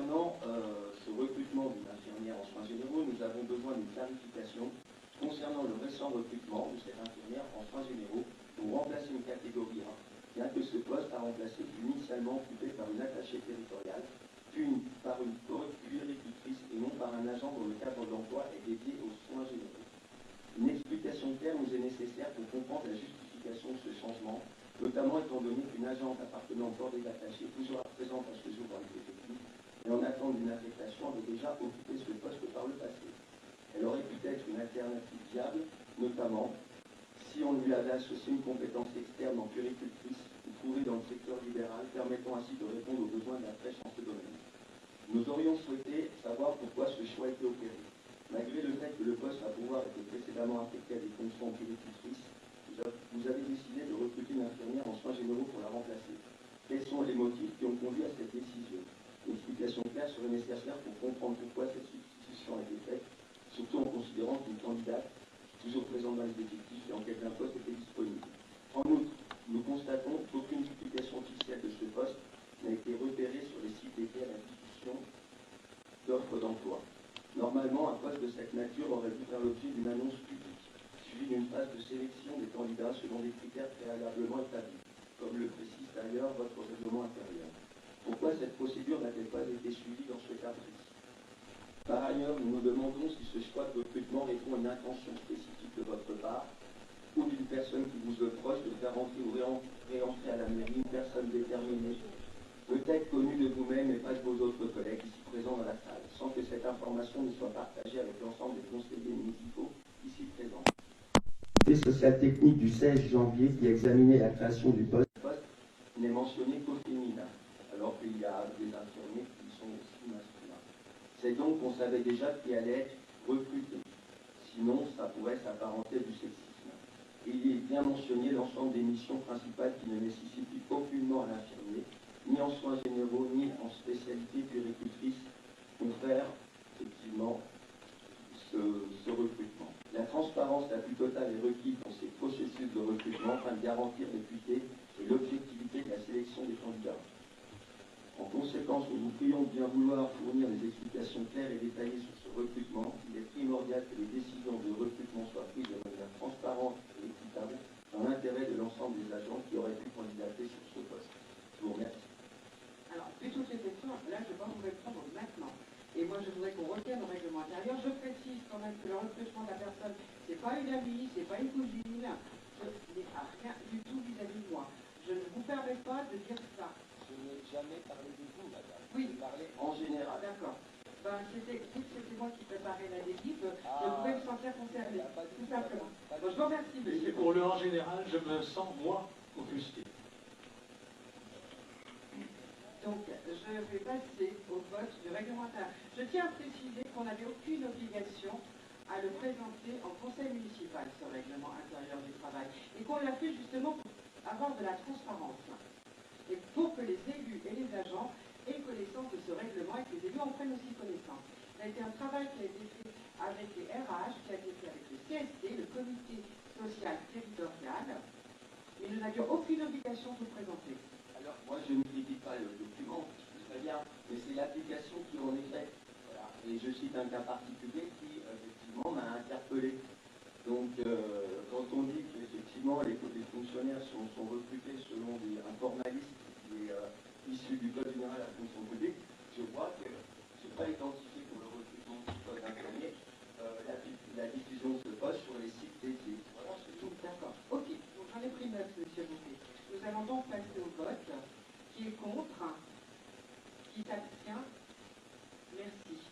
concernant ce recrutement d'une infirmière en soins généraux, nous avons besoin d'une clarification concernant le récent recrutement de cette infirmière en soins généraux pour remplacer une catégorie 1, bien que ce poste a remplacé fut initialement occupé par une attachée territoriale, puis par une puéricultrice et non par un agent dont le cadre d'emploi est dédié aux soins généraux. Une explication claire nous est nécessaire pour comprendre la justification de ce changement, notamment étant donné qu'une agente appartenant au corps des attachés, toujours présente à ce jour dans les effectifs, et en attente d'une affectation, avait déjà occupé ce poste par le passé. Elle aurait pu être une alternative viable, notamment si on lui avait associé une compétence externe en puéricultrice ou trouvée dans le secteur libéral, permettant ainsi de répondre aux besoins de la fraîche en ce domaine. Nous aurions souhaité savoir pourquoi ce choix a été opéré. Malgré le fait que le poste à pouvoir était précédemment affecté à des fonctions en puéricultrice, vous avez décidé de recruter une infirmière en soins généraux pour la remplacer. Quels sont les motifs qui ont conduit à cette décision? Une explication claire serait nécessaire pour comprendre pourquoi cette substitution a été faite, surtout en considérant qu'une candidate, toujours présente dans les effectifs et en quête d'un poste, était disponible. En outre, nous constatons qu'aucune publication officielle de ce poste n'a été repérée sur les sites dédiés à la diffusion d'offres d'emploi. Normalement, un poste de cette nature aurait dû faire l'objet d'une annonce publique, suivie d'une phase de sélection des candidats selon des critères préalablement établis, comme le précise d'ailleurs votre règlement intérieur. Pourquoi cette procédure n'a-t-elle pas été suivie dans ce cas précis? Par ailleurs, nous nous demandons si ce choix de recrutement répond à une intention spécifique de votre part ou d'une personne qui vous est proche de faire entrer ou réentrer à la mairie une personne déterminée, peut-être connue de vous-même et pas de vos autres collègues ici présents dans la salle, sans que cette information ne soit partagée avec l'ensemble des conseillers municipaux ici présents. Le comité social technique du 16 janvier qui examinait la création du poste n'est mentionné qu'au féminin, alors qu'il y a des infirmiers qui sont aussi masculins. C'est donc qu'on savait déjà qui allait être recruté. Sinon, ça pourrait s'apparenter du sexisme. Et il est bien mentionné l'ensemble des missions principales qui ne nécessitent aucunement à l'infirmier, ni en soins généraux, ni en spécialité puéricultrice, pour faire effectivement ce recrutement. La transparence la plus totale est requise dans ces processus de recrutement afin de garantir l'équité et l'objectivité de la sélection des candidats. En conséquence, nous vous prions de bien vouloir fournir des explications claires et détaillées sur ce recrutement. Il est primordial que les décisions de recrutement soient prises de manière transparente et équitable dans l'intérêt de l'ensemble des agents qui auraient pu candidater sur ce poste. Je vous remercie. Alors, vu toutes les questions, là, je ne vais pas vous répondre maintenant. Et moi, je voudrais qu'on retienne au règlement intérieur. Je précise quand même que le recrutement de la personne, c'est pas une amie, c'est pas une cousine. Je n'ai rien du tout vis-à-vis de moi. Je ne vous permets pas de dire ça. Je n'ai jamais parlé de vous, madame. Oui. Je parlais en général. D'accord. Ben, c'était moi qui préparais la équipe. Je pouvais me sentir concernée, tout simplement. Bon, je vous remercie, monsieur. Et pour le en général, je me sens, moi, offusqué. Donc, je vais passer au vote du règlement intérieur. Je tiens à préciser qu'on n'avait aucune obligation à le présenter en conseil municipal, ce règlement intérieur du travail, et qu'on l'a fait justement pour avoir de la transparence, et pour que les élus et les agents aient connaissance de ce règlement et que les élus en prennent aussi connaissance. Ça a été un travail qui a été fait avec les RH, qui a été fait avec le CST, le comité social territorial, mais nous n'avions aucune obligation de le présenter. Alors, moi, je ne critique pas le document, très bien, mais c'est l'application qui en est faite. Voilà. Et je cite un cas particulier qui, effectivement, m'a interpellé. Donc, quand on dit qu'effectivement, les fonctionnaires sont recrutés selon un formalisme qui est issu du Code général de la fonction publique, je crois que ce n'est pas identifié pour le recrutement du code infirmier la diffusion de ce poste sur les sites dédiés. Voilà, c'est tout. D'accord. Ok. Donc, j'en ai pris note, monsieur Bouquet. Nous allons donc passer au vote.